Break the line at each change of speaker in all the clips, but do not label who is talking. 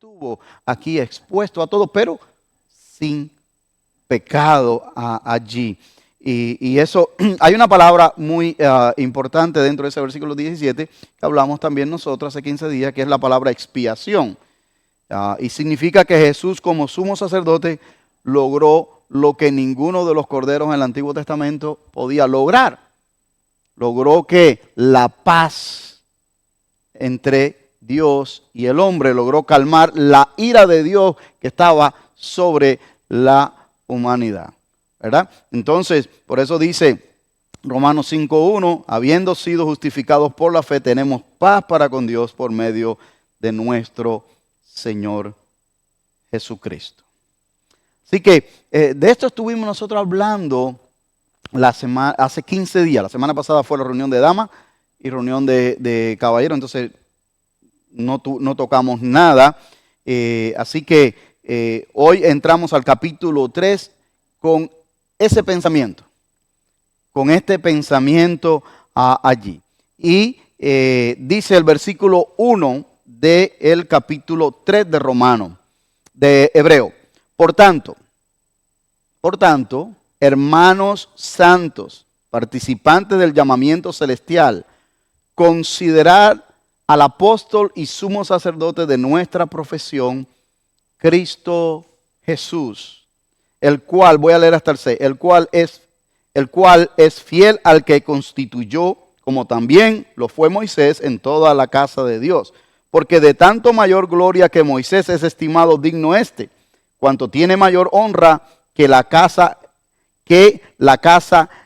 estuvo aquí expuesto a todo, pero sin pecado allí. Y eso, hay una palabra muy importante dentro de ese versículo 17, que hablamos también nosotros hace 15 días, que es la palabra expiación. Y significa que Jesús, como sumo sacerdote, logró lo que ninguno de los corderos en el Antiguo Testamento podía lograr. Logró que la paz entre Dios y el hombre, logró calmar la ira de Dios que estaba sobre la humanidad, ¿verdad? Entonces, por eso dice Romanos 5:1, habiendo sido justificados por la fe, tenemos paz para con Dios por medio de nuestro Señor Jesucristo. Así que de esto estuvimos nosotros hablando hace 15 días. La semana pasada fue la reunión de damas y reunión de caballeros, entonces no tocamos nada. Así que hoy entramos al capítulo 3 con ese pensamiento, con este pensamiento allí. Y dice el versículo 1 del capítulo 3 de Romano, de Hebreo. Por tanto, hermanos santos, participantes del llamamiento celestial, considerad al apóstol y sumo sacerdote de nuestra profesión, Cristo Jesús, el cual, voy a leer hasta el 6, el cual es fiel al que constituyó, como también lo fue Moisés en toda la casa de Dios. Porque de tanto mayor gloria que Moisés es estimado digno cuanto tiene mayor honra que la casa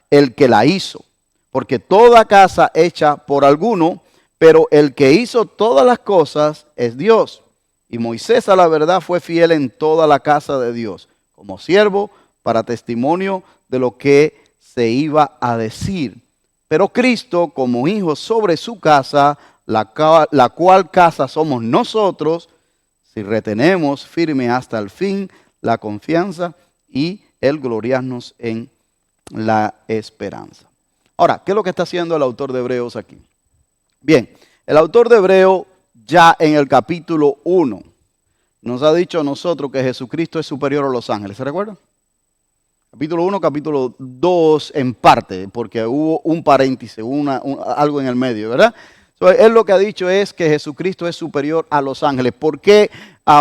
el que la hizo. Porque toda casa hecha por alguno, pero el que hizo todas las cosas es Dios. Y Moisés a la verdad fue fiel en toda la casa de Dios, como siervo para testimonio de lo que se iba a decir. Pero Cristo como hijo sobre su casa, la cual casa somos nosotros, si retenemos firme hasta el fin la confianza y el gloriarnos en la esperanza. Ahora, ¿qué es lo que está haciendo el autor de Hebreos aquí? Bien, el autor de Hebreo ya en el capítulo 1 nos ha dicho a nosotros que Jesucristo es superior a los ángeles. ¿Se recuerdan? Capítulo 1, capítulo 2 en parte, porque hubo un paréntesis, algo en el medio, ¿verdad? Entonces, él lo que ha dicho es que Jesucristo es superior a los ángeles. ¿Por qué?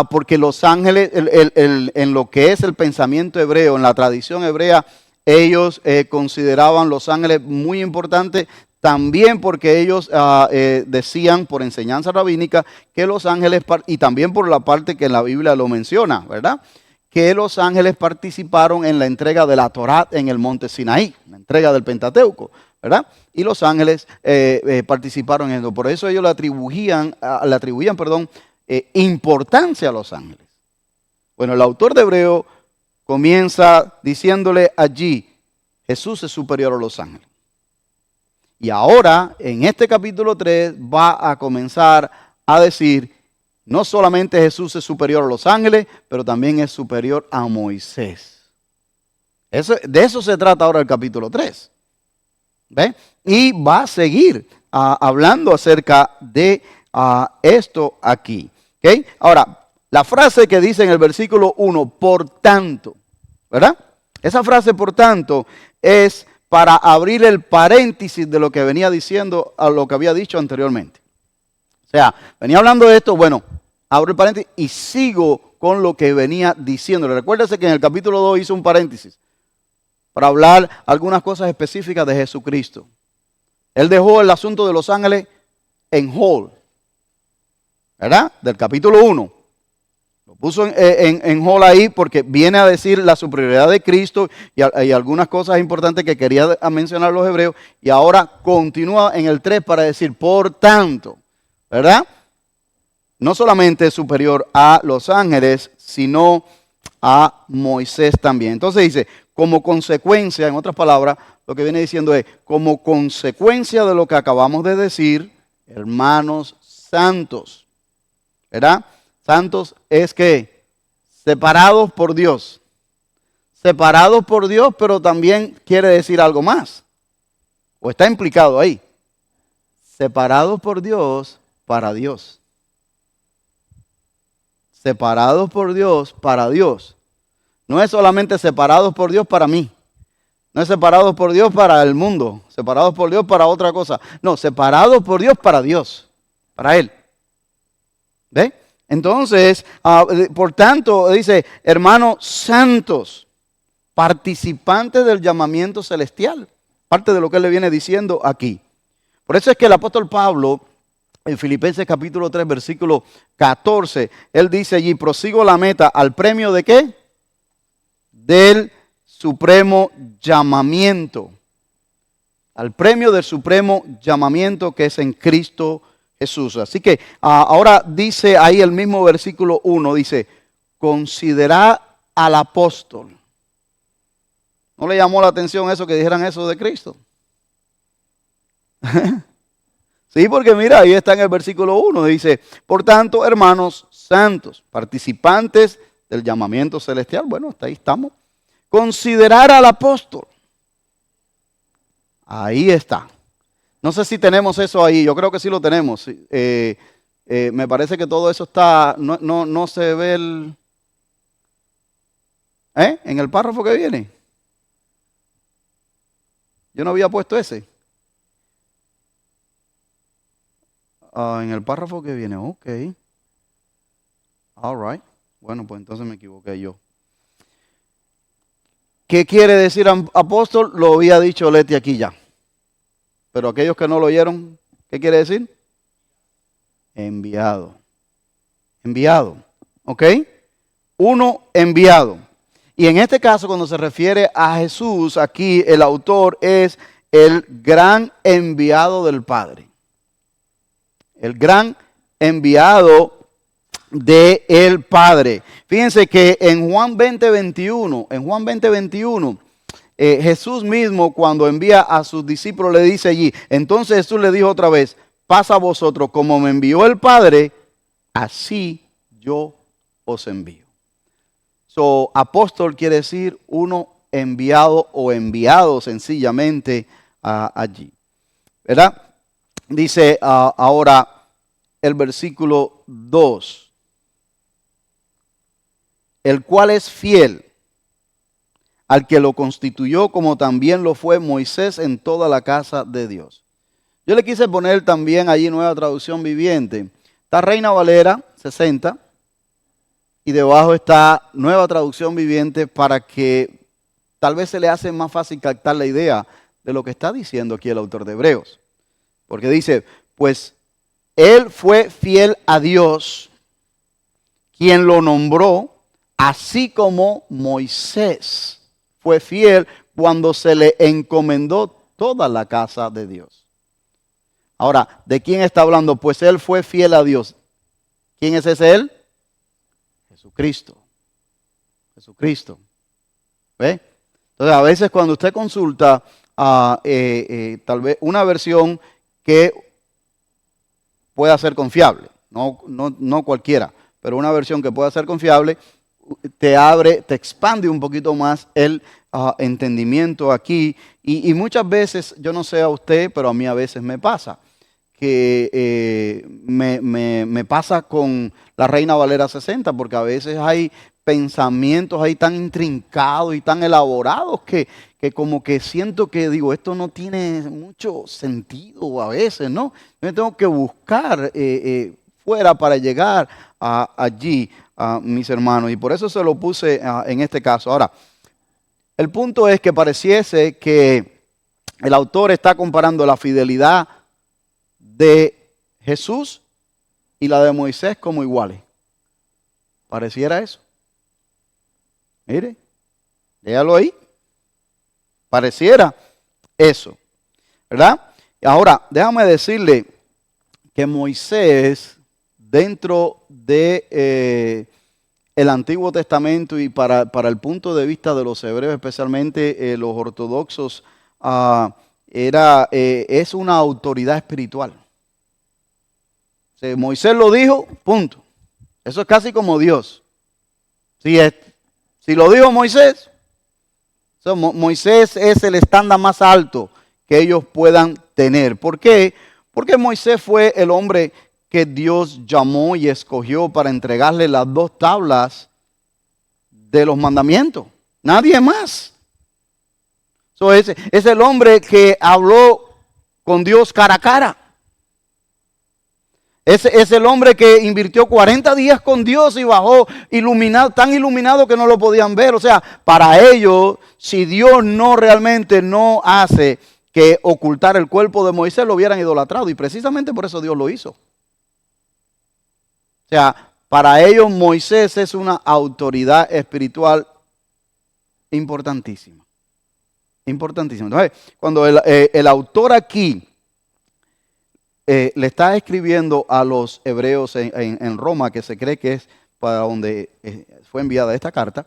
Porque los ángeles, en lo que es el pensamiento hebreo, en la tradición hebrea, ellos consideraban los ángeles muy importantes, también porque ellos decían por enseñanza rabínica que los ángeles, y también por la parte que en la Biblia lo menciona, ¿verdad?, que los ángeles participaron en la entrega de la Torá en el monte Sinaí, la entrega del Pentateuco, ¿verdad? Y los ángeles participaron en eso. Por eso ellos le atribuían importancia a los ángeles. Bueno, el autor de Hebreo comienza diciéndole allí, Jesús es superior a los ángeles. Y ahora, en este capítulo 3, va a comenzar a decir, no solamente Jesús es superior a los ángeles, pero también es superior a Moisés. De eso se trata ahora el capítulo 3. ¿Ve? Y va a seguir hablando acerca de esto aquí. ¿Okay? Ahora, la frase que dice en el versículo 1, por tanto, ¿verdad? Esa frase, por tanto, es para abrir el paréntesis de lo que venía diciendo a lo que había dicho anteriormente. O sea, venía hablando de esto, bueno, abro el paréntesis y sigo con lo que venía diciendo. Recuérdese que en el capítulo 2 hizo un paréntesis para hablar algunas cosas específicas de Jesucristo. Él dejó el asunto de los ángeles en hold, ¿verdad? Del capítulo 1. Lo puso en hold ahí porque viene a decir la superioridad de Cristo y algunas cosas importantes que quería mencionar los hebreos. Y ahora continúa en el 3 para decir, por tanto, ¿verdad? No solamente es superior a los ángeles, sino a Moisés también. Entonces dice, como consecuencia, en otras palabras, lo que viene diciendo es, como consecuencia de lo que acabamos de decir, hermanos santos, ¿verdad? Santos es que separados por Dios. Separados por Dios, pero también quiere decir algo más. O está implicado ahí. Separados por Dios para Dios. separados por Dios para Dios. No es solamente separados por Dios para mí. No es separados por Dios para el mundo. Separados por Dios para otra cosa. No, separados por Dios para Dios. Para Él. ¿Ve? Entonces, por tanto, dice, hermanos santos, participantes del llamamiento celestial. Parte de lo que él le viene diciendo aquí. Por eso es que el apóstol Pablo, en Filipenses capítulo 3, versículo 14, él dice allí, prosigo la meta al premio de ¿qué? Del supremo llamamiento. Al premio del supremo llamamiento que es en Cristo Jesús. Así que ahora dice ahí el mismo versículo 1, dice, considerad al apóstol. ¿No le llamó la atención eso que dijeran eso de Cristo? Sí, porque mira, ahí está en el versículo 1, dice, por tanto, hermanos santos, participantes del llamamiento celestial, bueno, hasta ahí estamos. Considerar al apóstol. Ahí está. No sé si tenemos eso ahí, yo creo que sí lo tenemos. Me parece que todo eso está, no se ve en el párrafo que viene. Yo no había puesto ese. En el párrafo que viene, ok. All right. Bueno, pues entonces me equivoqué yo. ¿Qué quiere decir apóstol? Lo había dicho Leti aquí ya. Pero aquellos que no lo oyeron, ¿qué quiere decir? Enviado. Enviado. ¿Ok? Uno enviado. Y en este caso, cuando se refiere a Jesús, aquí el autor es el gran enviado del Padre. El gran enviado del Padre. Fíjense que en Juan 20:21, Jesús mismo cuando envía a sus discípulos le dice allí, entonces Jesús le dijo otra vez, pasa a vosotros como me envió el Padre, así yo os envío. So, apóstol quiere decir uno enviado o enviado sencillamente allí. ¿Verdad? Dice ahora el versículo 2. El cual es fiel al que lo constituyó como también lo fue Moisés en toda la casa de Dios. Yo le quise poner también allí Nueva Traducción Viviente. Está Reina Valera 60 y debajo está Nueva Traducción Viviente para que tal vez se le hace más fácil captar la idea de lo que está diciendo aquí el autor de Hebreos. Porque dice, pues él fue fiel a Dios, quien lo nombró, así como Moisés fue fiel cuando se le encomendó toda la casa de Dios. Ahora, ¿de quién está hablando? Pues él fue fiel a Dios. ¿Quién es ese él? Jesucristo. Jesucristo. ¿Ve? Entonces, a veces cuando usted consulta tal vez una versión que pueda ser confiable, no cualquiera, pero una versión que pueda ser confiable, te expande un poquito más el entendimiento aquí. Y muchas veces, yo no sé a usted, pero a mí a veces me pasa, que me pasa con la Reina Valera 60, porque a veces hay pensamientos ahí tan intrincados y tan elaborados que como que siento que digo, esto no tiene mucho sentido a veces, ¿no? Yo tengo que buscar fuera para llegar allí, mis hermanos, y por eso se lo puse en este caso. Ahora, el punto es que pareciese que el autor está comparando la fidelidad de Jesús y la de Moisés como iguales. Pareciera eso. Mire, léalo ahí. Pareciera eso, ¿verdad? Ahora, déjame decirle que Moisés, dentro de el Antiguo Testamento y para el punto de vista de los hebreos, especialmente los ortodoxos, es una autoridad espiritual. O sea, Moisés lo dijo, punto. Eso es casi como Dios. Si lo dijo Moisés, Moisés es el estándar más alto que ellos puedan tener. ¿Por qué? Porque Moisés fue el hombre que Dios llamó y escogió para entregarle las 2 tablas de los mandamientos. Nadie más. Es el hombre que habló con Dios cara a cara. Es el hombre que invirtió 40 días con Dios y bajó iluminado, tan iluminado que no lo podían ver. O sea, para ellos, si Dios no realmente no hace que ocultar el cuerpo de Moisés, lo hubieran idolatrado. Y precisamente por eso Dios lo hizo. O sea, para ellos Moisés es una autoridad espiritual importantísima. Importantísima. Entonces, cuando el autor aquí le está escribiendo a los hebreos en Roma, que se cree que es para donde fue enviada esta carta,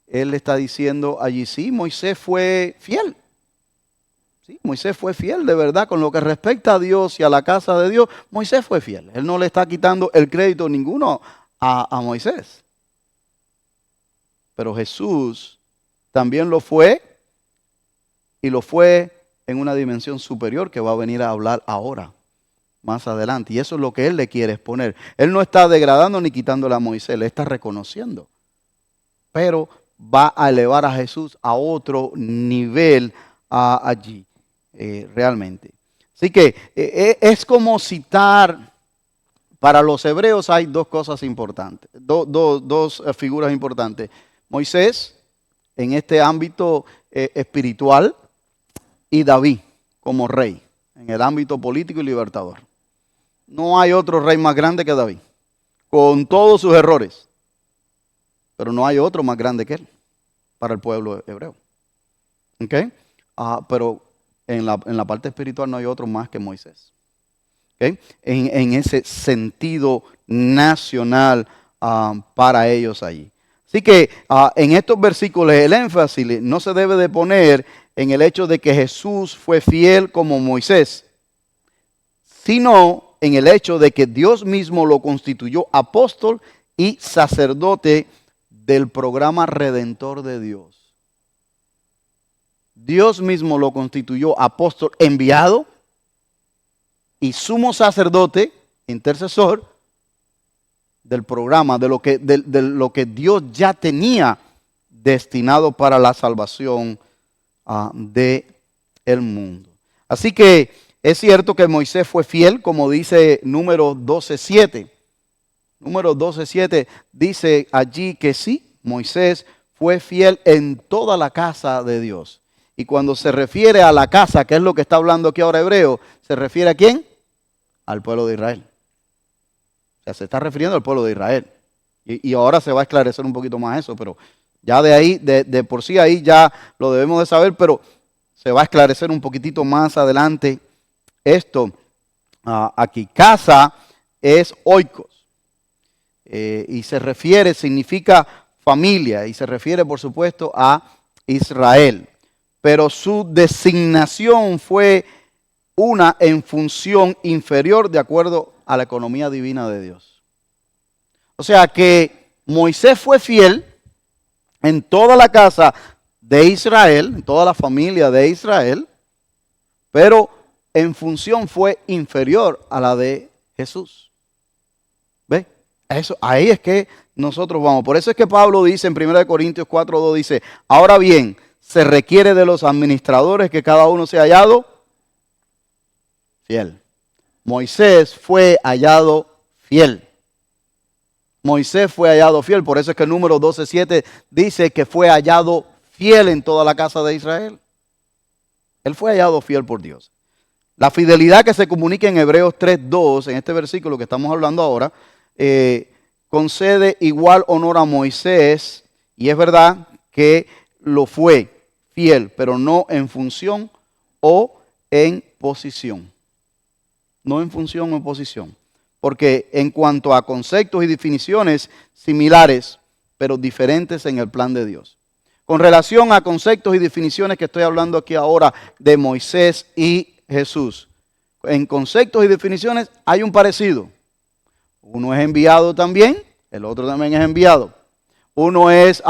él le está diciendo allí, sí, Moisés fue fiel. Sí, Moisés fue fiel de verdad con lo que respecta a Dios y a la casa de Dios. Moisés fue fiel. Él no le está quitando el crédito ninguno a Moisés. Pero Jesús también lo fue, y lo fue en una dimensión superior que va a venir a hablar ahora, más adelante. Y eso es lo que él le quiere exponer. Él no está degradando ni quitándole a Moisés, le está reconociendo. Pero va a elevar a Jesús a otro nivel allí, realmente. Así que es como citar, para los hebreos hay 2 cosas importantes, dos figuras importantes. Moisés, en este ámbito espiritual, y David como rey, en el ámbito político y libertador. No hay otro rey más grande que David, con todos sus errores. Pero no hay otro más grande que él para el pueblo hebreo. ¿Okay? Pero en la parte espiritual no hay otro más que Moisés. ¿Okay? En ese sentido nacional para ellos allí. Así que en estos versículos el énfasis no se debe de poner en el hecho de que Jesús fue fiel como Moisés, sino en el hecho de que Dios mismo lo constituyó apóstol y sacerdote del programa redentor de Dios. Dios mismo lo constituyó apóstol enviado y sumo sacerdote, intercesor, del programa, de lo que Dios ya tenía destinado para la salvación del mundo. Así que es cierto que Moisés fue fiel, como dice Números 12:7. Números 12:7 dice allí que sí, Moisés fue fiel en toda la casa de Dios. Y cuando se refiere a la casa, que es lo que está hablando aquí ahora Hebreo, ¿se refiere a quién? Al pueblo de Israel. O sea, se está refiriendo al pueblo de Israel. Y ahora se va a esclarecer un poquito más eso, pero ya de ahí, de por sí ahí ya lo debemos de saber, pero se va a esclarecer un poquitito más adelante esto. Aquí, casa es oikos. Y se refiere, significa familia, y se refiere por supuesto a Israel. Pero su designación fue una en función inferior de acuerdo a la economía divina de Dios. O sea que Moisés fue fiel en toda la casa de Israel, en toda la familia de Israel, pero en función fue inferior a la de Jesús. ¿Ve? Eso, ahí es que nosotros vamos. Por eso es que Pablo dice en 1 Corintios 4:2, dice, ahora bien, se requiere de los administradores que cada uno sea hallado fiel. Moisés fue hallado fiel. Moisés fue hallado fiel. Por eso es que el número 12:7 dice que fue hallado fiel en toda la casa de Israel. Él fue hallado fiel por Dios. La fidelidad que se comunica en Hebreos 3:2, en este versículo que estamos hablando ahora, concede igual honor a Moisés, y es verdad que lo fue fiel, pero no en función o en posición. No en función o en posición. Porque en cuanto a conceptos y definiciones similares, pero diferentes en el plan de Dios. Con relación a conceptos y definiciones que estoy hablando aquí ahora de Moisés y Jesús, en conceptos y definiciones hay un parecido. Uno es enviado también, el otro también es enviado. Uno es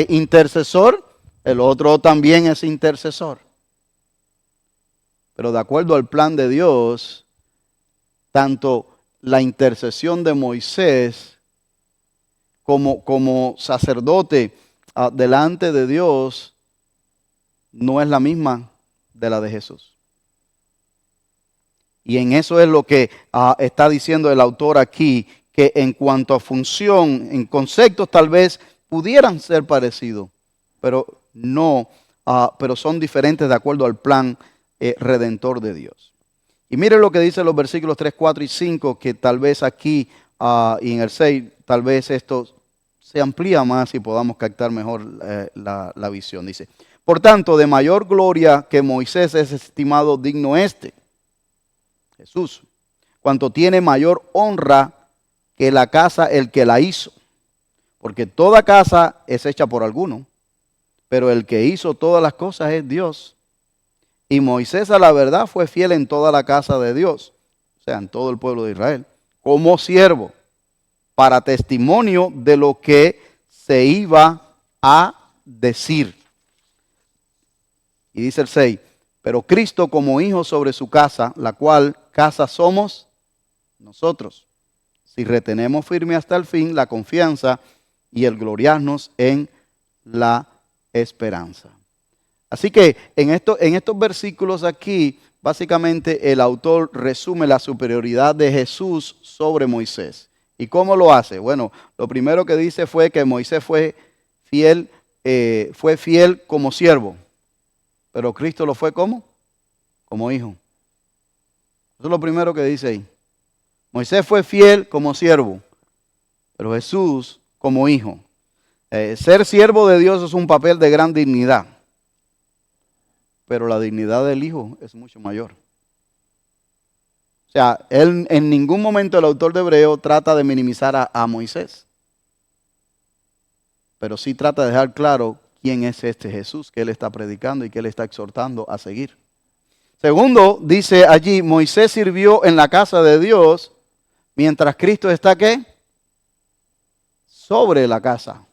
intercesor, el otro también es intercesor. Pero de acuerdo al plan de Dios, tanto la intercesión de Moisés como sacerdote delante de Dios no es la misma de la de Jesús. Y en eso es lo que está diciendo el autor aquí, que en cuanto a función, en conceptos tal vez pudieran ser parecidos, pero no, pero son diferentes de acuerdo al plan redentor de Dios. Y mire lo que dice los versículos 3, 4 y 5, que tal vez aquí y en el 6, tal vez esto se amplía más y podamos captar mejor la visión. Dice, por tanto, de mayor gloria que Moisés es estimado digno Jesús, cuanto tiene mayor honra que la casa el que la hizo. Porque toda casa es hecha por alguno, pero el que hizo todas las cosas es Dios. Y Moisés a la verdad fue fiel en toda la casa de Dios, o sea, en todo el pueblo de Israel, como siervo, para testimonio de lo que se iba a decir. Y dice el 6, pero Cristo como hijo sobre su casa, la cual casa somos nosotros, si retenemos firme hasta el fin la confianza y el gloriarnos en la esperanza. Así que en estos versículos aquí, básicamente el autor resume la superioridad de Jesús sobre Moisés. ¿Y cómo lo hace? Bueno, lo primero que dice fue que Moisés fue fiel como siervo, pero Cristo lo fue como hijo. Eso es lo primero que dice ahí. Moisés fue fiel como siervo, pero Jesús como hijo. Ser siervo de Dios es un papel de gran dignidad, pero la dignidad del hijo es mucho mayor. O sea, él en ningún momento el autor de Hebreo trata de minimizar a Moisés, pero sí trata de dejar claro quién es este Jesús que él está predicando y que él está exhortando a seguir. Segundo, dice allí, Moisés sirvió en la casa de Dios, mientras Cristo está, ¿qué? Sobre la casa.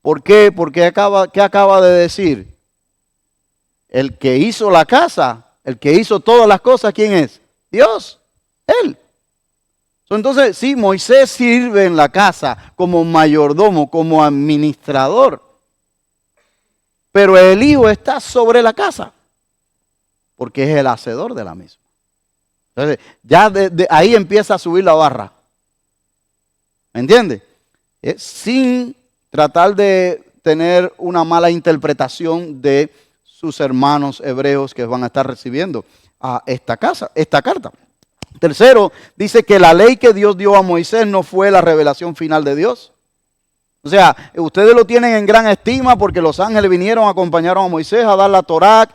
¿Por qué? Porque ¿qué acaba de decir? El que hizo la casa, el que hizo todas las cosas, ¿quién es? Dios, Él. Entonces, sí, Moisés sirve en la casa como mayordomo, como administrador, pero el hijo está sobre la casa, porque es el hacedor de la misma. Entonces, ya de ahí empieza a subir la barra. ¿Me entiende? Sin tratar de tener una mala interpretación de sus hermanos hebreos que van a estar recibiendo esta carta. Tercero, dice que la ley que Dios dio a Moisés no fue la revelación final de Dios. O sea, ustedes lo tienen en gran estima porque los ángeles vinieron, acompañaron a Moisés a dar la Torá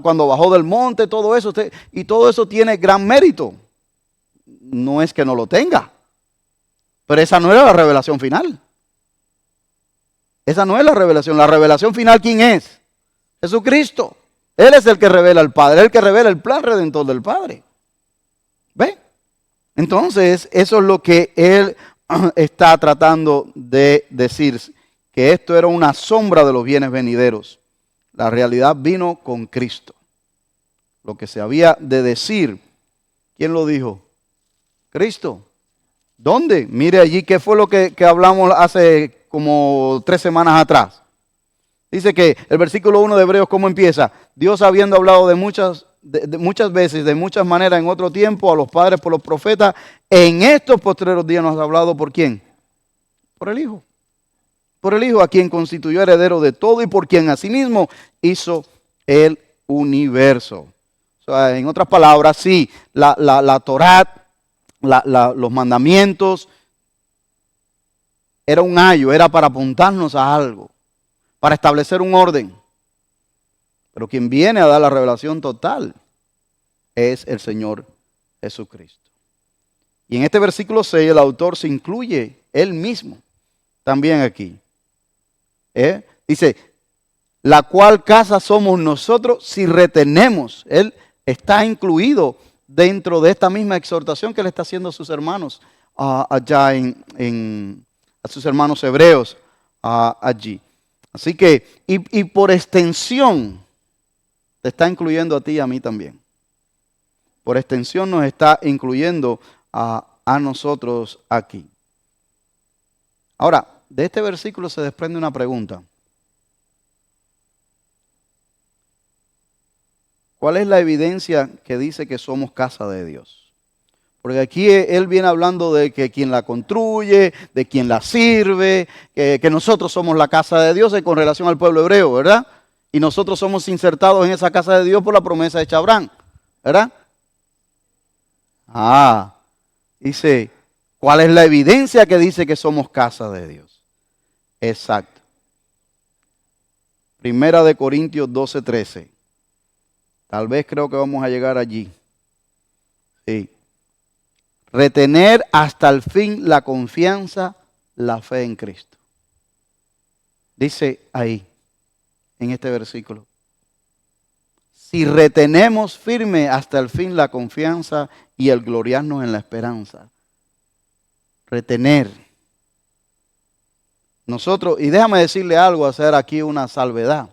cuando bajó del monte, todo eso. Y todo eso tiene gran mérito. No es que no lo tenga, pero esa no era la revelación final. Esa no es la revelación. La revelación final, ¿quién es? Jesucristo. Él es el que revela al Padre, el que revela el plan redentor del Padre. ¿Ve? Entonces, eso es lo que él está tratando de decir, que esto era una sombra de los bienes venideros. La realidad vino con Cristo. Lo que se había de decir, ¿quién lo dijo? Cristo. ¿Dónde? Mire allí qué fue lo que hablamos hace como 3 semanas atrás. Dice que el versículo 1 de Hebreos, ¿cómo empieza? Dios habiendo hablado de muchas veces, de muchas maneras en otro tiempo, a los padres por los profetas, en estos postreros días nos ha hablado ¿por quién? Por el Hijo. Por el Hijo, a quien constituyó heredero de todo y por quien asimismo hizo el universo. O sea, en otras palabras, sí, la Torá, los mandamientos, era un ayo, era para apuntarnos a algo, para establecer un orden. Pero quien viene a dar la revelación total es el Señor Jesucristo. Y en este versículo 6 el autor se incluye él mismo también aquí. Dice, la cual casa somos nosotros si retenemos. Él está incluido dentro de esta misma exhortación que le está haciendo a sus hermanos allá a sus hermanos hebreos allí. Así que, y por extensión, te está incluyendo a ti y a mí también. Por extensión nos está incluyendo a nosotros aquí. Ahora, de este versículo se desprende una pregunta. ¿Cuál es la evidencia que dice que somos casa de Dios? Porque aquí él viene hablando de que quien la construye, de quien la sirve, que nosotros somos la casa de Dios con relación al pueblo hebreo, ¿verdad? Y nosotros somos insertados en esa casa de Dios por la promesa hecha a Abraham, ¿verdad? Dice, ¿cuál es la evidencia que dice que somos casa de Dios? Exacto. Primera de Corintios 12:13. Tal vez creo que vamos a llegar allí. Sí. Retener hasta el fin la confianza, la fe en Cristo. Dice ahí, en este versículo. Si retenemos firme hasta el fin la confianza y el gloriarnos en la esperanza. Retener. Nosotros, y déjame decirle algo, hacer aquí una salvedad.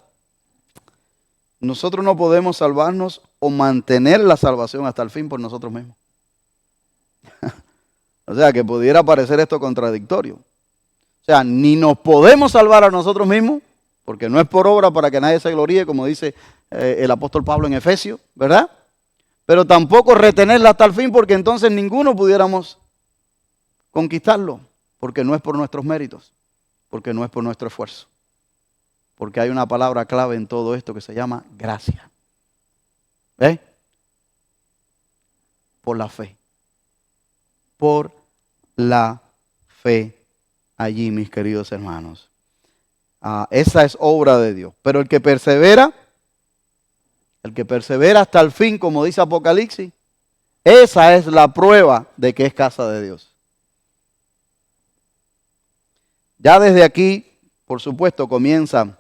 Nosotros no podemos salvarnos o mantener la salvación hasta el fin por nosotros mismos. O sea, que pudiera parecer esto contradictorio. O sea, ni nos podemos salvar a nosotros mismos, porque no es por obra para que nadie se gloríe, como dice el apóstol Pablo en Efesios, ¿verdad? Pero tampoco retenerla hasta el fin, porque entonces ninguno pudiéramos conquistarlo, porque no es por nuestros méritos, porque no es por nuestro esfuerzo. Porque hay una palabra clave en todo esto que se llama gracia. ¿Ves? Por la fe. Por la fe allí, mis queridos hermanos. Esa es obra de Dios. Pero el que persevera hasta el fin, como dice Apocalipsis, esa es la prueba de que es casa de Dios. Ya desde aquí, por supuesto, comienza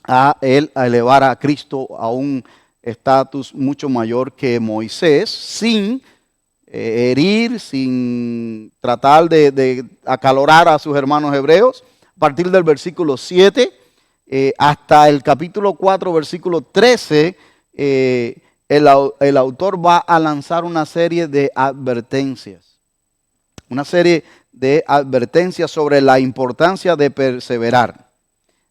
a elevar a Cristo a un estatus mucho mayor que Moisés, sin herir, sin tratar de acalorar a sus hermanos hebreos. A partir del versículo 7 hasta el capítulo 4, versículo 13, el autor va a lanzar una serie de advertencias. Una serie de advertencias sobre la importancia de perseverar,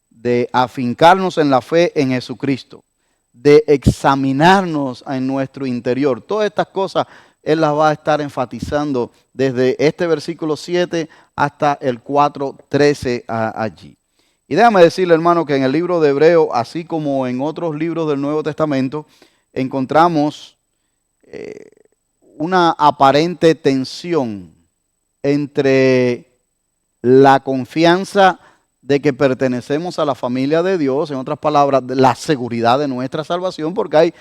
de afincarnos en la fe en Jesucristo, de examinarnos en nuestro interior. Todas estas cosas él las va a estar enfatizando desde este versículo 7 hasta el 4:13 allí. Y déjame decirle, hermano, que en el libro de Hebreo, así como en otros libros del Nuevo Testamento, encontramos una aparente tensión entre la confianza de que pertenecemos a la familia de Dios, en otras palabras, la seguridad de nuestra salvación, porque hay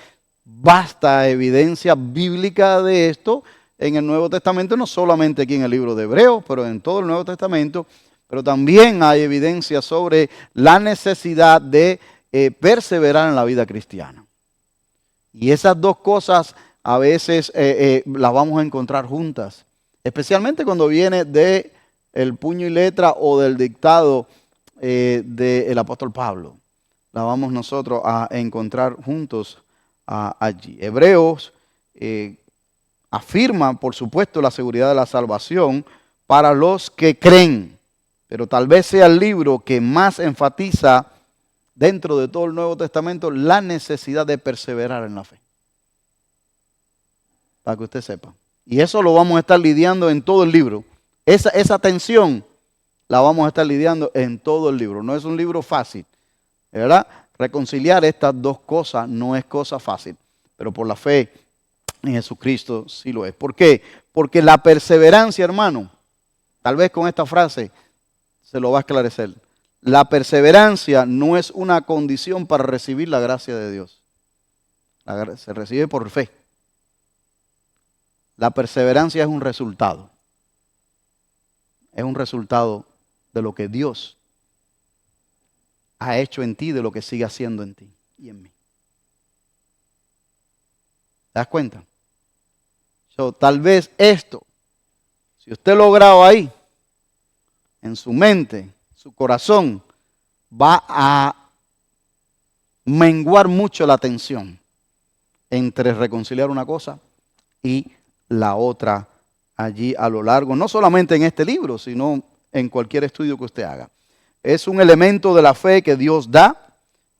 vasta evidencia bíblica de esto en el Nuevo Testamento, no solamente aquí en el libro de Hebreos, pero en todo el Nuevo Testamento, pero también hay evidencia sobre la necesidad de perseverar en la vida cristiana. Y esas dos cosas a veces las vamos a encontrar juntas, especialmente cuando viene de el puño y letra o del dictado del apóstol Pablo. La vamos nosotros a encontrar juntos allí. Hebreos afirma, por supuesto, la seguridad de la salvación para los que creen, pero tal vez sea el libro que más enfatiza dentro de todo el Nuevo Testamento la necesidad de perseverar en la fe. Para que usted sepa. Y eso lo vamos a estar lidiando en todo el libro. Esa tensión la vamos a estar lidiando en todo el libro. No es un libro fácil, ¿verdad? Reconciliar estas dos cosas no es cosa fácil, pero por la fe en Jesucristo sí lo es. ¿Por qué? Porque la perseverancia, hermano, tal vez con esta frase se lo va a esclarecer. La perseverancia no es una condición para recibir la gracia de Dios. Se recibe por fe. La perseverancia es un resultado. Es un resultado de lo que Dios ha hecho en ti, de lo que sigue haciendo en ti y en mí. ¿Te das cuenta? Tal vez esto, si usted lo graba ahí, en su mente, su corazón, va a menguar mucho la tensión entre reconciliar una cosa y la otra allí a lo largo, no solamente en este libro, sino en cualquier estudio que usted haga. Es un elemento de la fe que Dios da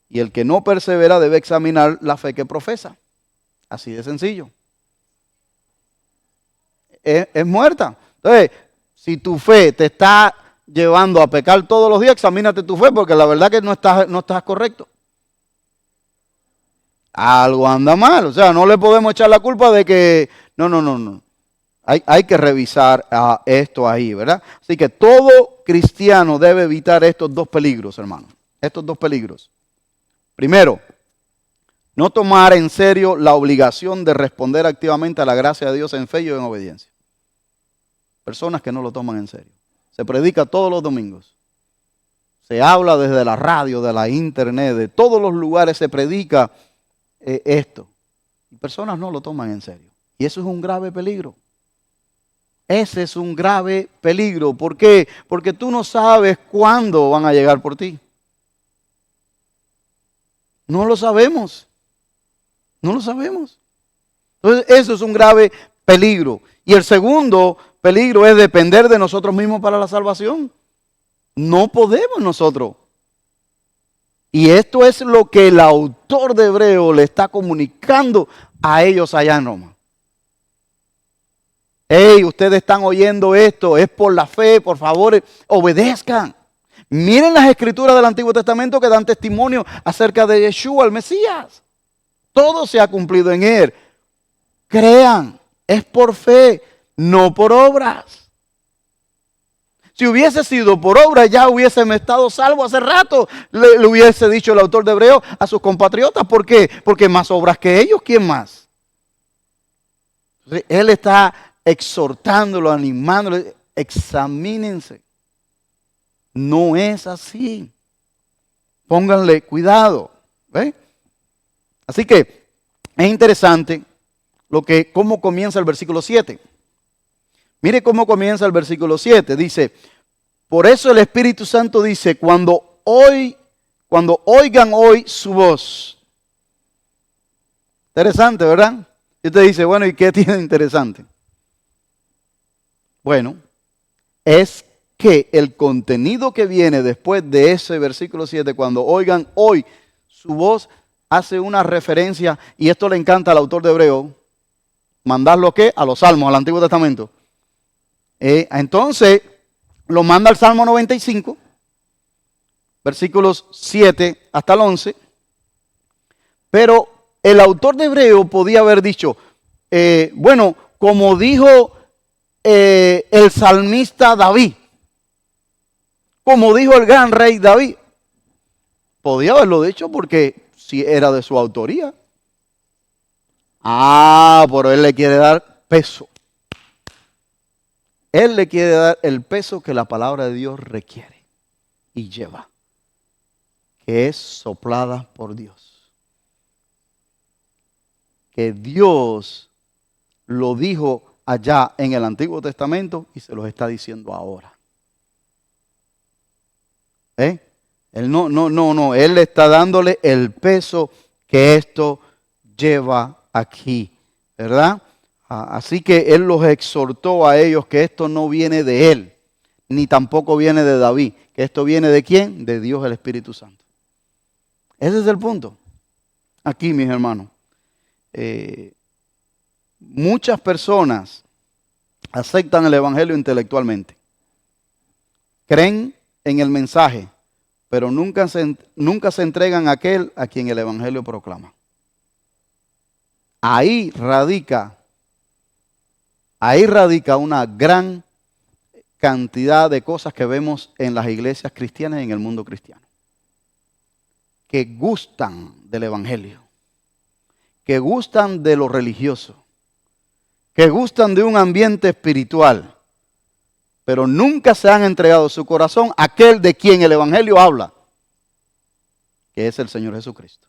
y el que no persevera debe examinar la fe que profesa. Así de sencillo. Es muerta. Entonces, si tu fe te está llevando a pecar todos los días, examínate tu fe porque la verdad que no estás correcto. Algo anda mal, o sea, no le podemos echar la culpa de que, no. Hay que revisar esto ahí, ¿verdad? Así que todo cristiano debe evitar estos dos peligros, hermano. Estos dos peligros. Primero, no tomar en serio la obligación de responder activamente a la gracia de Dios en fe y en obediencia. Personas que no lo toman en serio. Se predica todos los domingos. Se habla desde la radio, de la internet, de todos los lugares se predica esto. Y personas no lo toman en serio. Y eso es un grave peligro. Ese es un grave peligro. ¿Por qué? Porque tú no sabes cuándo van a llegar por ti. No lo sabemos. No lo sabemos. Entonces, eso es un grave peligro. Y el segundo peligro es depender de nosotros mismos para la salvación. No podemos nosotros. Y esto es lo que el autor de Hebreo le está comunicando a ellos allá en Roma. Hey, ustedes están oyendo esto, es por la fe, por favor, obedezcan. Miren las escrituras del Antiguo Testamento que dan testimonio acerca de Yeshua, el Mesías. Todo se ha cumplido en él. Crean, es por fe, no por obras. Si hubiese sido por obras, ya hubiésemos estado salvos hace rato. Le hubiese dicho el autor de Hebreo a sus compatriotas. ¿Por qué? Porque más obras que ellos, ¿quién más? Entonces, él está exhortándolo, animándolo, examínense. No es así. Pónganle cuidado. ¿Ve? Así que es interesante cómo comienza el versículo 7. Mire cómo comienza el versículo 7. Dice, por eso el Espíritu Santo dice, cuando oigan hoy su voz. Interesante, ¿verdad? Y usted dice, bueno, ¿y qué tiene de interesante? Bueno, es que el contenido que viene después de ese versículo 7, cuando oigan hoy su voz, hace una referencia, y esto le encanta al autor de Hebreo, mandarlo ¿qué? A los Salmos, al Antiguo Testamento. Entonces, lo manda al Salmo 95, versículos 7 hasta el 11, pero el autor de Hebreo podía haber dicho, bueno, como dijo el salmista David, como dijo el gran rey David. Podía haberlo dicho porque si era de su autoría. Pero él le quiere dar peso. Él le quiere dar el peso que la palabra de Dios requiere y lleva, que es soplada por Dios. Que Dios lo dijo allá en el Antiguo Testamento y se los está diciendo ahora. Él no, él está dándole el peso que esto lleva aquí, ¿verdad? Así que él los exhortó a ellos que esto no viene de él, ni tampoco viene de David, que esto viene de ¿quién? De Dios el Espíritu Santo. Ese es el punto. Aquí, mis hermanos, muchas personas aceptan el Evangelio intelectualmente, creen en el mensaje, pero nunca se entregan a aquel a quien el Evangelio proclama. Ahí radica una gran cantidad de cosas que vemos en las iglesias cristianas y en el mundo cristiano. Que gustan del Evangelio, que gustan de lo religioso, que gustan de un ambiente espiritual, pero nunca se han entregado su corazón a aquel de quien el Evangelio habla, que es el Señor Jesucristo.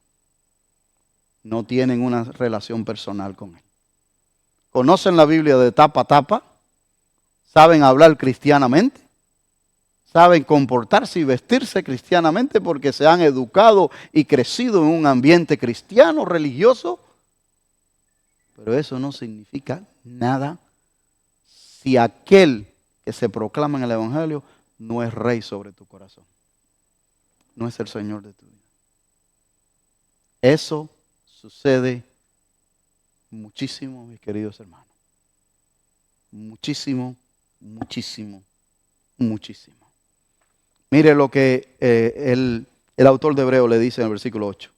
No tienen una relación personal con Él. Conocen la Biblia de tapa a tapa, saben hablar cristianamente, saben comportarse y vestirse cristianamente porque se han educado y crecido en un ambiente cristiano, religioso, pero eso no significa nada si aquel que se proclama en el Evangelio no es rey sobre tu corazón, no es el Señor de tu vida. Eso sucede muchísimo, mis queridos hermanos. Muchísimo, muchísimo, muchísimo. Mire lo que el autor de Hebreo le dice en el versículo 8.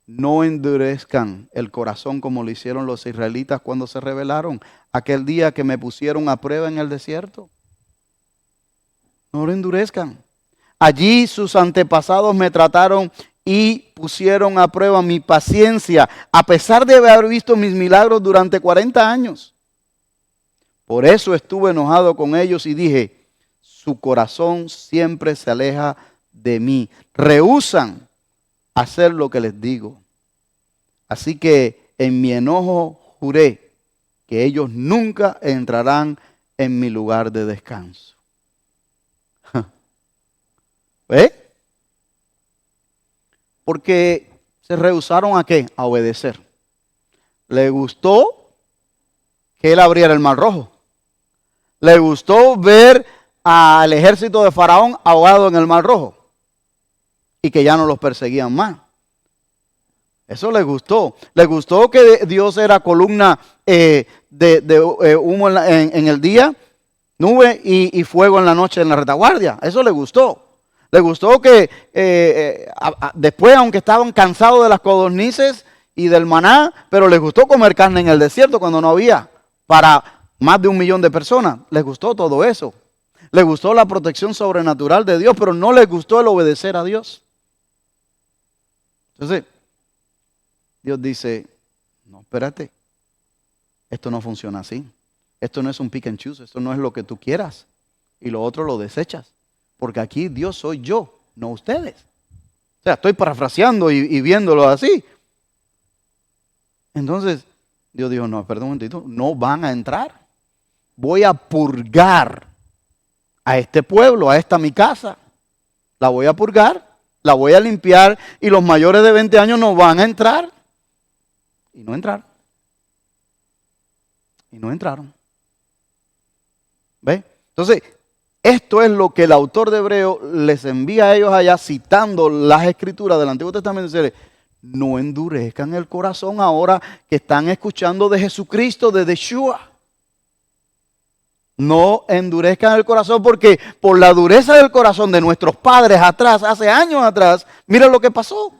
No endurezcan el corazón como lo hicieron los israelitas cuando se rebelaron aquel día que me pusieron a prueba en el desierto. No lo endurezcan. Allí sus antepasados me trataron y pusieron a prueba mi paciencia, a pesar de haber visto mis milagros durante 40 años. Por eso estuve enojado con ellos y dije, su corazón siempre se aleja de mí. Rehúsan hacer lo que les digo. Así que en mi enojo juré que ellos nunca entrarán en mi lugar de descanso. ¿Ve? Porque se rehusaron ¿a qué? A obedecer. Le gustó que él abriera el mar rojo. Le gustó ver al ejército de Faraón ahogado en el mar rojo y que ya no los perseguían más. Eso les gustó. Les gustó que Dios era columna de humo en el día, nube y fuego en la noche en la retaguardia. Eso les gustó. Les gustó que después, aunque estaban cansados de las codornices y del maná, pero les gustó comer carne en el desierto cuando no había para más de 1 millón de personas. Les gustó todo eso. Les gustó la protección sobrenatural de Dios, pero no les gustó el obedecer a Dios. Entonces, Dios dice, no, espérate, esto no funciona así. Esto no es un pick and choose, esto no es lo que tú quieras. Y lo otro lo desechas. Porque aquí Dios soy yo, no ustedes. O sea, estoy parafraseando y viéndolo así. Entonces, Dios dijo, no, espera un momentito, no van a entrar. Voy a purgar a este pueblo, a esta mi casa. La voy a purgar, la voy a limpiar y los mayores de 20 años no van a entrar. Y no entraron. Y no entraron. ¿Ve? Entonces, esto es lo que el autor de Hebreo les envía a ellos allá citando las escrituras del Antiguo Testamento. Dice, no endurezcan el corazón ahora que están escuchando de Jesucristo, de Yeshua. No endurezcan el corazón porque por la dureza del corazón de nuestros padres atrás, hace años atrás, mira lo que pasó.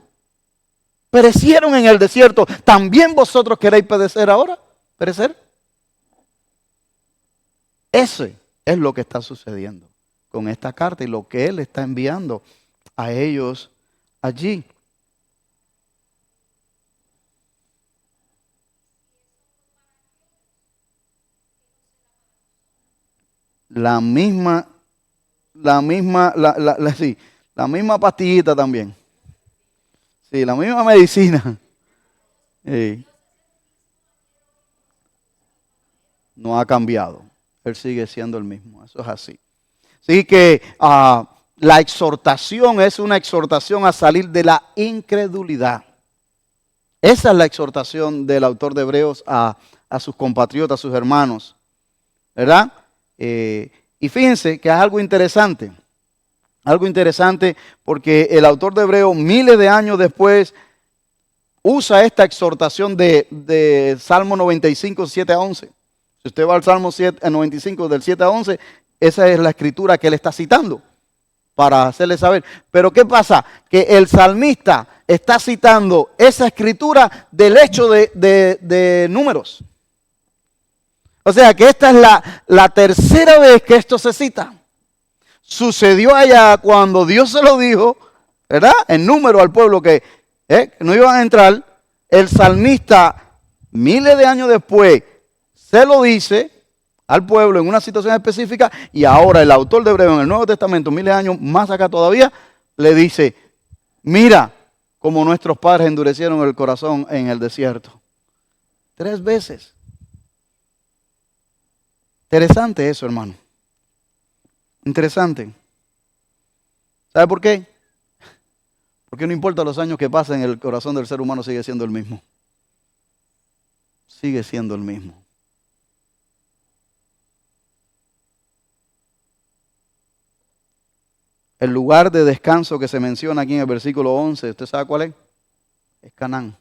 Perecieron en el desierto. ¿También vosotros queréis perecer ahora? ¿Perecer? Ese es lo que está sucediendo con esta carta y lo que Él está enviando a ellos allí. La misma pastillita también. Sí, la misma medicina. Sí. No ha cambiado. Él sigue siendo el mismo. Eso es así. Así que la exhortación es una exhortación a salir de la incredulidad. Esa es la exhortación del autor de Hebreos a sus compatriotas, a sus hermanos. ¿Verdad? Y fíjense que es algo interesante. Algo interesante porque el autor de Hebreos, miles de años después, usa esta exhortación de Salmo 95, 7 a 11. Si usted va al Salmo 95, del 7 a 11, esa es la escritura que él está citando para hacerle saber. Pero ¿qué pasa? Que el salmista está citando esa escritura del hecho de Números. O sea que esta es la tercera vez que esto se cita. Sucedió allá cuando Dios se lo dijo, ¿verdad? En Número al pueblo que no iban a entrar. El salmista, miles de años después, se lo dice al pueblo en una situación específica. Y ahora el autor de Hebreo en el Nuevo Testamento, miles de años más acá todavía, le dice, mira cómo nuestros padres endurecieron el corazón en el desierto. 3 veces. Interesante eso, hermano. Interesante. ¿Sabe por qué? Porque no importa los años que pasen, el corazón del ser humano sigue siendo el mismo. Sigue siendo el mismo. El lugar de descanso que se menciona aquí en el versículo 11, ¿usted sabe cuál es? Es Canaán.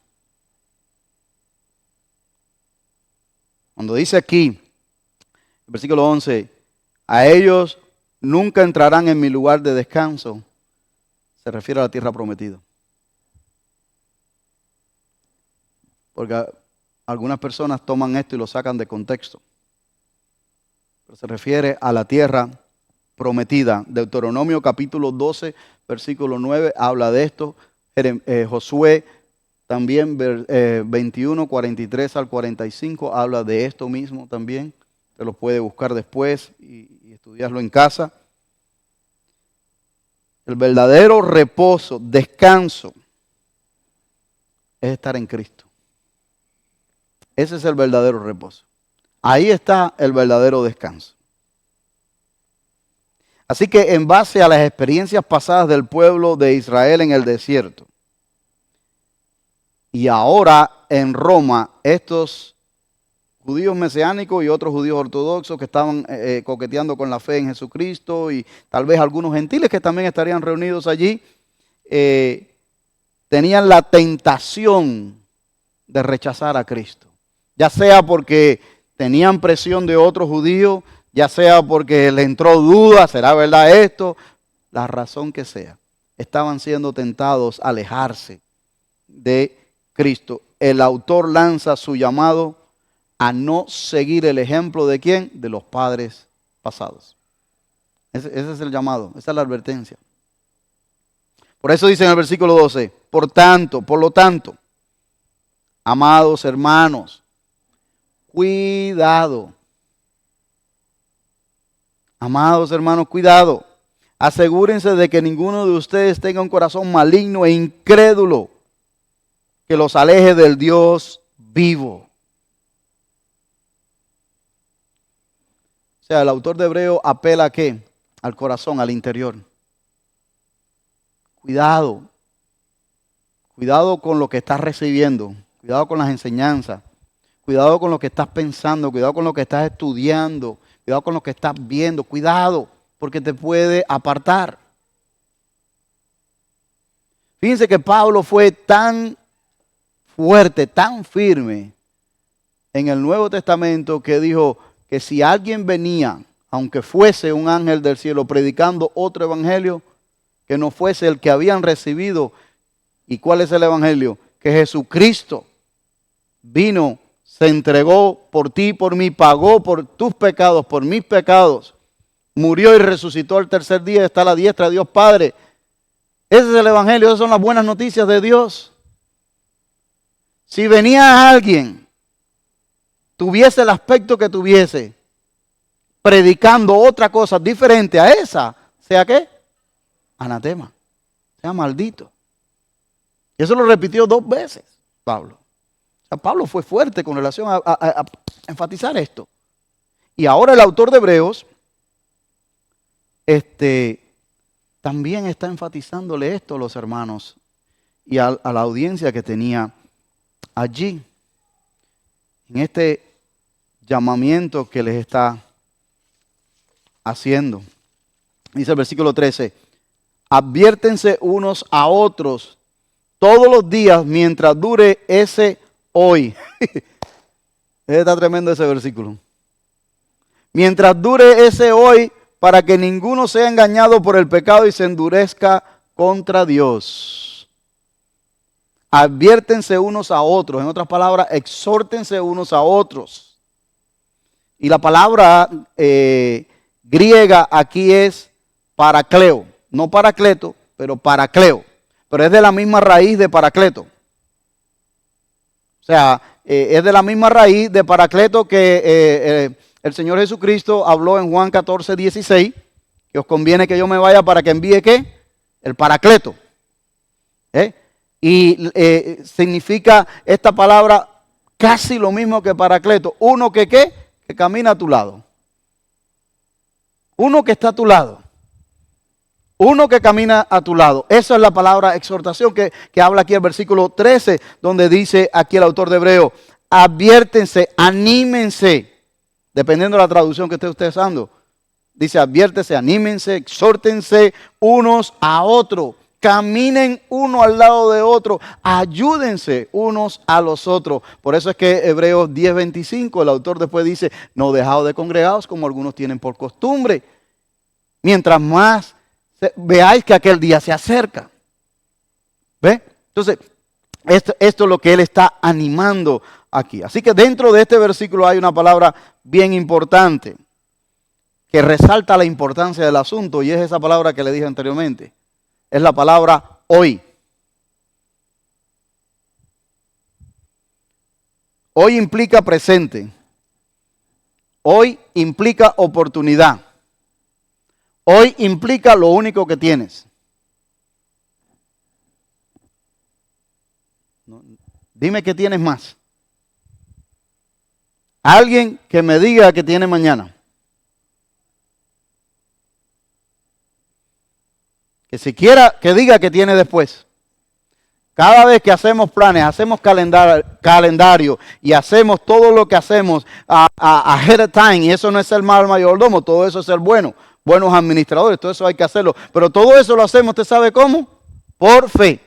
Cuando dice aquí, el versículo 11, a ellos nunca entrarán en mi lugar de descanso, se refiere a la tierra prometida. Porque algunas personas toman esto y lo sacan de contexto. Pero se refiere a la tierra prometida. Deuteronomio capítulo 12, versículo 9, habla de esto. Josué también 21, 43 al 45, habla de esto mismo también. Se lo puede buscar después y estudiarlo en casa. El verdadero reposo, descanso, es estar en Cristo. Ese es el verdadero reposo. Ahí está el verdadero descanso. Así que en base a las experiencias pasadas del pueblo de Israel en el desierto, y ahora en Roma, estos judíos mesiánicos y otros judíos ortodoxos que estaban coqueteando con la fe en Jesucristo, y tal vez algunos gentiles que también estarían reunidos allí, tenían la tentación de rechazar a Cristo. Ya sea porque tenían presión de otros judíos, ya sea porque le entró duda, ¿será verdad esto? La razón que sea, estaban siendo tentados a alejarse de Cristo. El autor lanza su llamado a no seguir el ejemplo de ¿quién? De los padres pasados. Ese es el llamado, esa es la advertencia. Por eso dice en el versículo 12, por lo tanto, amados hermanos, cuidado. Amados hermanos, cuidado. Asegúrense de que ninguno de ustedes tenga un corazón maligno e incrédulo que los aleje del Dios vivo. O sea, el autor de Hebreo apela ¿a qué? Al corazón, al interior. Cuidado. Cuidado con lo que estás recibiendo. Cuidado con las enseñanzas. Cuidado con lo que estás pensando. Cuidado con lo que estás estudiando. Cuidado con lo que estás viendo. Cuidado, porque te puede apartar. Fíjense que Pablo fue tan fuerte, tan firme en el Nuevo Testamento que dijo que si alguien venía, aunque fuese un ángel del cielo, predicando otro evangelio, que no fuese el que habían recibido. ¿Y cuál es el evangelio? Que Jesucristo vino, se entregó por ti y por mí, pagó por tus pecados, por mis pecados, murió y resucitó al tercer día, está a la diestra de Dios Padre. Ese es el evangelio, esas son las buenas noticias de Dios. Si venía alguien, tuviese el aspecto que tuviese, predicando otra cosa diferente a esa, ¿sea qué? Anatema, sea maldito. Y eso lo repitió 2 veces Pablo. O sea, Pablo fue fuerte con relación a enfatizar esto. Y ahora el autor de Hebreos también está enfatizándole esto a los hermanos y a la audiencia que tenía allí, en este llamamiento que les está haciendo. Dice el versículo 13, adviértense unos a otros todos los días mientras dure ese hoy. Está tremendo ese versículo. Mientras dure ese hoy, para que ninguno sea engañado por el pecado y se endurezca contra Dios. Adviértense unos a otros. En otras palabras, exhórtense unos a otros. Y la palabra griega aquí es paracleo. No paracleto, pero paracleo. Pero es de la misma raíz de paracleto. O sea, es de la misma raíz de paracleto que el Señor Jesucristo habló en Juan 14, 16, que os conviene que yo me vaya para que envíe ¿qué? El paracleto. Y significa esta palabra casi lo mismo que paracleto. Uno que ¿qué? Que camina a tu lado. Uno que está a tu lado. Uno que camina a tu lado. Esa es la palabra exhortación que habla aquí el versículo 13, donde dice aquí el autor de Hebreo, adviértense, anímense, dependiendo de la traducción que esté usted usando. dice, adviértese, anímense, exhórtense unos a otros. Caminen uno al lado de otro, ayúdense unos a los otros. Por eso es que Hebreos 10:25, el autor después dice, no dejaos de congregados como algunos tienen por costumbre. Mientras más veáis que aquel día se acerca. ¿Ve? Entonces, esto es lo que él está animando aquí. Así que dentro de este versículo hay una palabra bien importante que resalta la importancia del asunto, y es esa palabra que le dije anteriormente. Es la palabra hoy. Hoy implica presente. Hoy implica oportunidad. Hoy implica lo único que tienes. Dime que tienes más. Alguien que me diga que tiene mañana. Que siquiera que diga que tiene después. Cada vez que hacemos planes, hacemos calendario y hacemos todo lo que hacemos ahead of time, y eso no es ser mal mayordomo, todo eso es ser buenos administradores, todo eso hay que hacerlo. Pero todo eso lo hacemos, ¿usted sabe cómo? Por fe.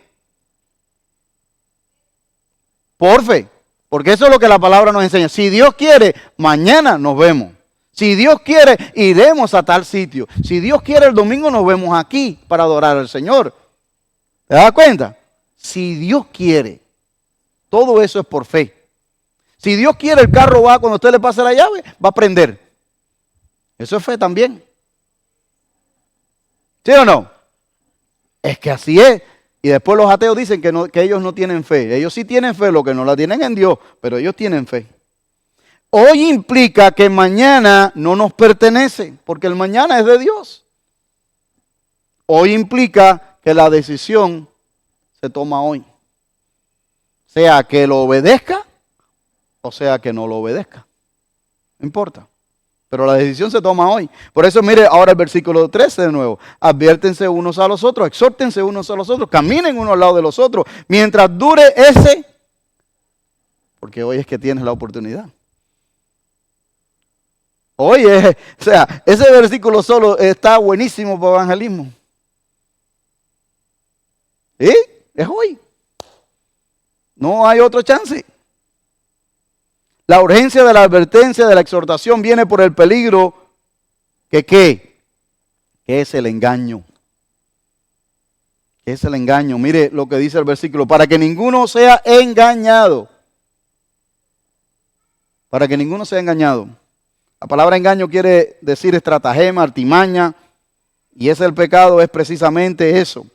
Por fe. Porque eso es lo que la palabra nos enseña. Si Dios quiere, mañana nos vemos. Si Dios quiere, iremos a tal sitio. Si Dios quiere, el domingo nos vemos aquí para adorar al Señor. ¿Te das cuenta? Si Dios quiere, todo eso es por fe. Si Dios quiere, el carro va, cuando usted le pase la llave, va a prender. Eso es fe también. ¿Sí o no? Es que así es. Y después los ateos dicen que ellos no tienen fe. Ellos sí tienen fe, lo que no la tienen en Dios, pero ellos tienen fe. Hoy implica que mañana no nos pertenece, porque el mañana es de Dios. Hoy implica que la decisión se toma hoy. Sea que lo obedezca o sea que no lo obedezca. No importa. Pero la decisión se toma hoy. Por eso mire ahora el versículo 13 de nuevo. Adviértense unos a los otros, exhórtense unos a los otros, caminen uno al lado de los otros, mientras dure ese, porque hoy es que tienes la oportunidad. Hoy es, o sea, ese versículo solo está buenísimo para evangelismo. ¿Sí? Es hoy. No hay otro chance. La urgencia de la advertencia, de la exhortación, viene por el peligro que ¿qué? Que es el engaño. Que es el engaño. Mire lo que dice el versículo. Para que ninguno sea engañado. Para que ninguno sea engañado. La palabra engaño quiere decir estratagema, artimaña. Y ese el pecado es precisamente eso.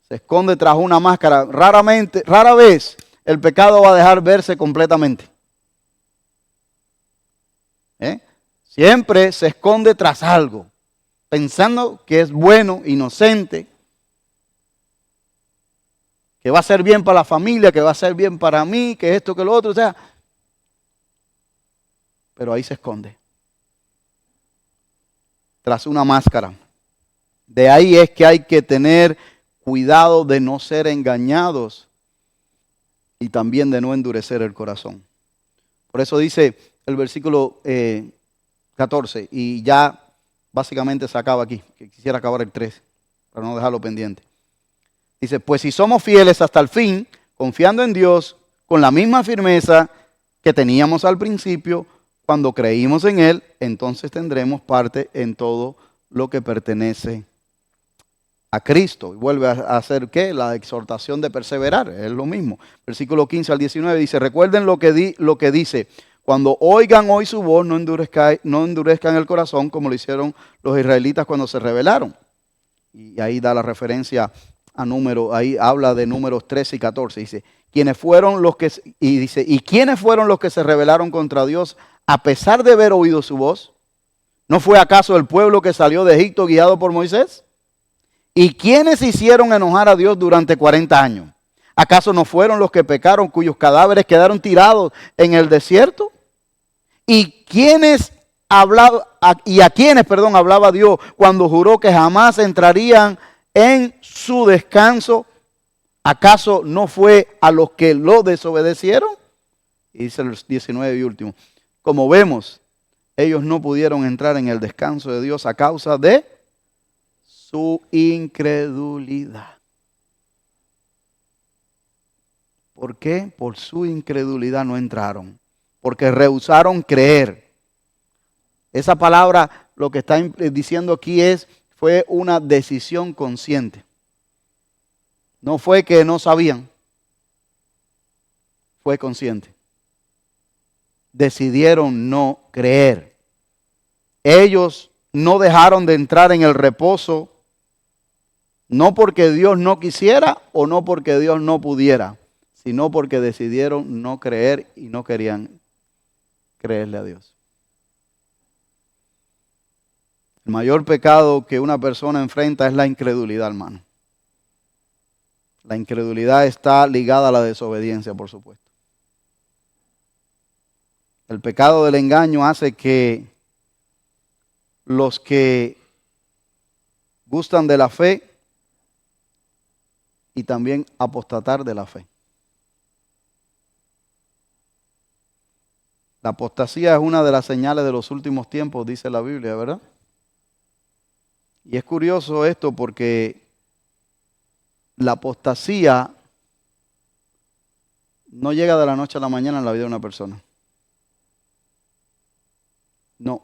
Se esconde tras una máscara. Rara vez el pecado va a dejar verse completamente. Siempre se esconde tras algo, pensando que es bueno, inocente, que va a ser bien para la familia, que va a ser bien para mí, que esto, que lo otro, o sea. Pero ahí se esconde, tras una máscara. De ahí es que hay que tener cuidado de no ser engañados y también de no endurecer el corazón. Por eso dice el versículo 14, y ya básicamente se acaba aquí, que quisiera acabar el 13, para no dejarlo pendiente. Dice, pues si somos fieles hasta el fin, confiando en Dios, con la misma firmeza que teníamos al principio, cuando creímos en Él, entonces tendremos parte en todo lo que pertenece a Cristo. Y vuelve a hacer ¿qué? La exhortación de perseverar, es lo mismo. Versículo 15 al 19 dice, recuerden lo que dice, cuando oigan hoy su voz, no endurezcan el corazón como lo hicieron los israelitas cuando se rebelaron. Y ahí da la referencia a números, ahí habla de números 13 y 14. Dice, ¿quiénes fueron los que se rebelaron contra Dios a pesar de haber oído su voz? ¿No fue acaso el pueblo que salió de Egipto guiado por Moisés? ¿Y quiénes hicieron enojar a Dios durante 40 años? ¿Acaso no fueron los que pecaron, cuyos cadáveres quedaron tirados en el desierto? ¿Y a quienes hablaba Dios cuando juró que jamás entrarían en su descanso? ¿Acaso no fue a los que lo desobedecieron? Y dice el 19 y último. Como vemos, ellos no pudieron entrar en el descanso de Dios a causa de su incredulidad. ¿Por qué? Por su incredulidad no entraron. Porque rehusaron creer. Esa palabra, lo que está diciendo aquí fue una decisión consciente. No fue que no sabían, fue consciente. Decidieron no creer. Ellos no dejaron de entrar en el reposo, no porque Dios no quisiera o no porque Dios no pudiera, sino porque decidieron no creer y no querían creerle a Dios. El mayor pecado que una persona enfrenta es la incredulidad, hermano. La incredulidad está ligada a la desobediencia, por supuesto. El pecado del engaño hace que los que gustan de la fe y también apostatar de la fe. La apostasía es una de las señales de los últimos tiempos, dice la Biblia, ¿verdad? Y es curioso esto porque la apostasía no llega de la noche a la mañana en la vida de una persona. No.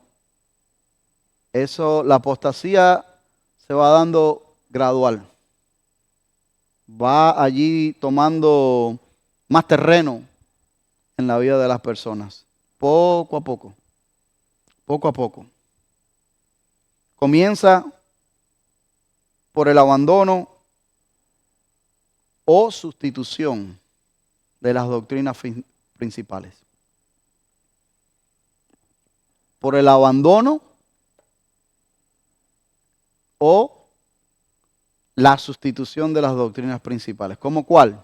La apostasía se va dando gradual. Va allí tomando más terreno en la vida de las personas. Poco a poco. Poco a poco. Comienza por el abandono o sustitución de las doctrinas principales. Por el abandono o la sustitución de las doctrinas principales. ¿Cómo cuál?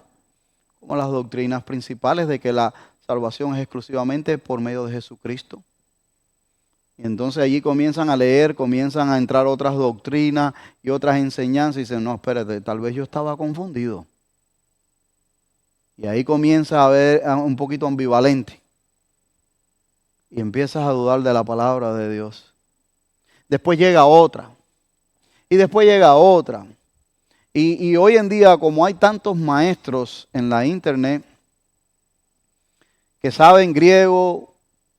Como las doctrinas principales de que la salvación es exclusivamente por medio de Jesucristo. Y entonces allí comienzan a leer, comienzan a entrar otras doctrinas y otras enseñanzas y dicen, no, espérate, tal vez yo estaba confundido. Y ahí comienza a ver un poquito ambivalente. Y empiezas a dudar de la palabra de Dios. Después llega otra. Y después llega otra. Y hoy en día, como hay tantos maestros en la internet que saben griego,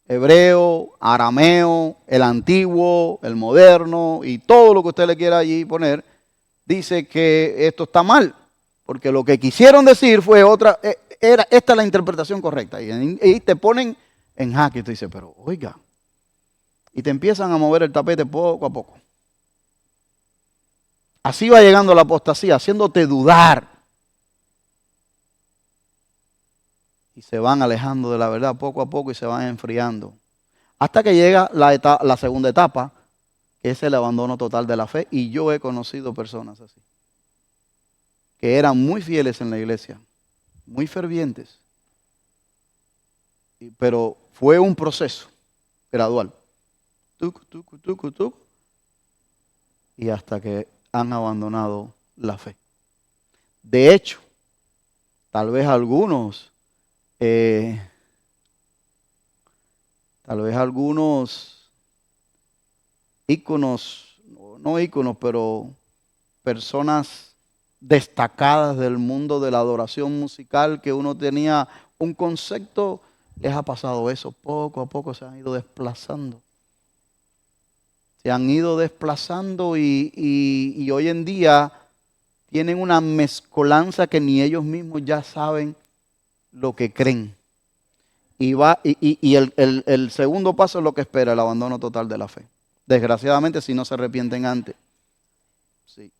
hebreo, arameo, el antiguo, el moderno y todo lo que usted le quiera allí poner, dice que esto está mal. Porque lo que quisieron decir fue otra, esta es la interpretación correcta. Y te ponen en jaque y te dice, pero oiga, y te empiezan a mover el tapete poco a poco. Así va llegando la apostasía, haciéndote dudar. Y se van alejando de la verdad poco a poco y se van enfriando. Hasta que llega la segunda etapa, que es el abandono total de la fe. Y yo he conocido personas así, que eran muy fieles en la iglesia, muy fervientes. Pero fue un proceso gradual. Tuc, tuc, tuc, tuc, y hasta que han abandonado la fe. De hecho, tal vez algunos íconos, no íconos, pero personas destacadas del mundo de la adoración musical, que uno tenía un concepto, les ha pasado eso. Poco a poco se han ido desplazando. Se han ido desplazando y hoy en día tienen una mezcolanza que ni ellos mismos ya saben lo que creen. Y el segundo paso es lo que espera, el abandono total de la fe. Desgraciadamente, si no se arrepienten antes. Sí.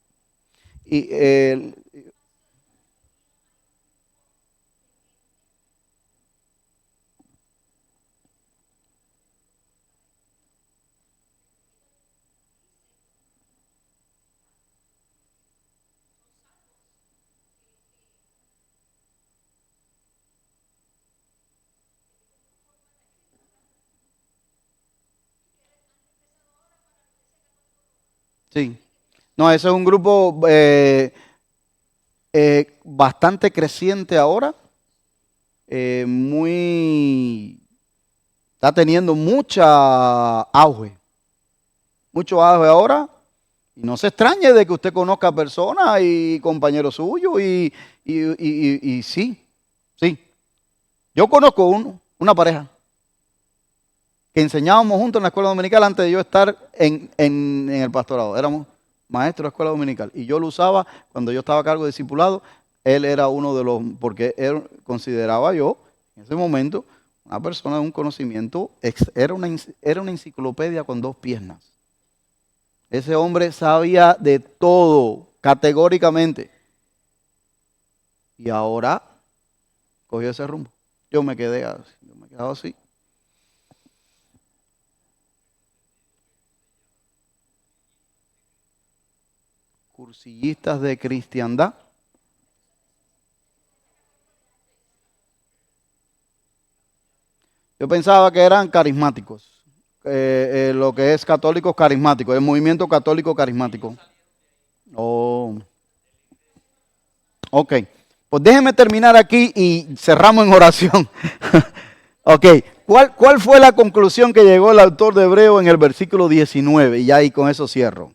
Sí. No, ese es un grupo bastante creciente ahora, muy Está teniendo mucho auge ahora. Y no se extrañe de que usted conozca personas y compañeros suyos y sí. Yo conozco una pareja que enseñábamos juntos en la escuela dominical antes de yo estar en el pastorado. Éramos maestros de escuela dominical. Y yo lo usaba cuando yo estaba a cargo de discipulado. Él era uno de los, porque él consideraba yo, en ese momento, una persona de un conocimiento, era una enciclopedia con 2 piernas. Ese hombre sabía de todo, categóricamente. Y ahora cogió ese rumbo. Yo me quedaba así. Cursillistas de cristiandad. Yo pensaba que eran carismáticos, lo que es católicos carismáticos, el movimiento católico carismático. Oh. Ok, pues déjeme terminar aquí y cerramos en oración. Ok, ¿cuál fue la conclusión que llegó el autor de Hebreo en el versículo 19? Y ya ahí con eso cierro.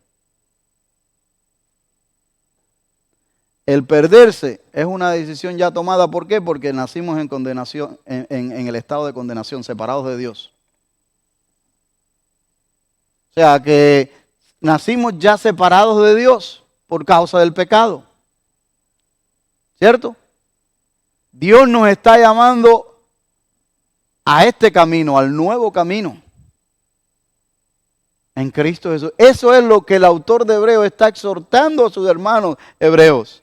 El perderse es una decisión ya tomada. ¿Por qué? Porque nacimos en condenación, en el estado de condenación, separados de Dios. O sea que nacimos ya separados de Dios por causa del pecado. ¿Cierto? Dios nos está llamando a este camino, al nuevo camino. En Cristo Jesús. Eso es lo que el autor de Hebreos está exhortando a sus hermanos hebreos.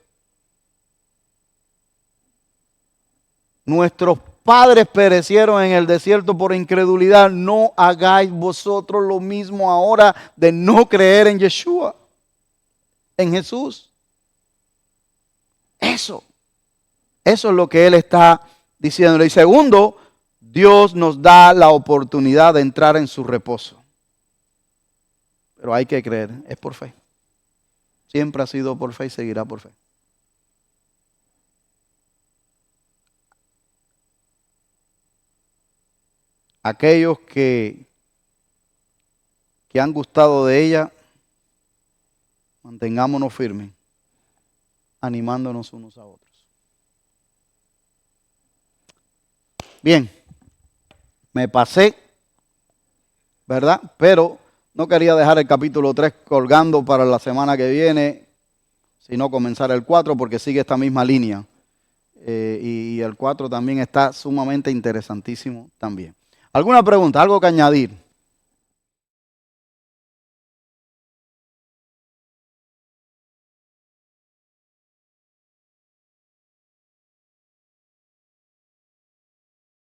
Nuestros padres perecieron en el desierto por incredulidad. No hagáis vosotros lo mismo ahora de no creer en Yeshua, en Jesús. Eso es lo que él está diciendo. Y segundo, Dios nos da la oportunidad de entrar en su reposo. Pero hay que creer, es por fe. Siempre ha sido por fe y seguirá por fe. Aquellos que han gustado de ella, mantengámonos firmes, animándonos unos a otros. Bien, me pasé, ¿verdad? Pero no quería dejar el capítulo 3 colgando para la semana que viene, sino comenzar el 4 porque sigue esta misma línea. Y el 4 también está sumamente interesantísimo también. ¿Alguna pregunta? ¿Algo que añadir?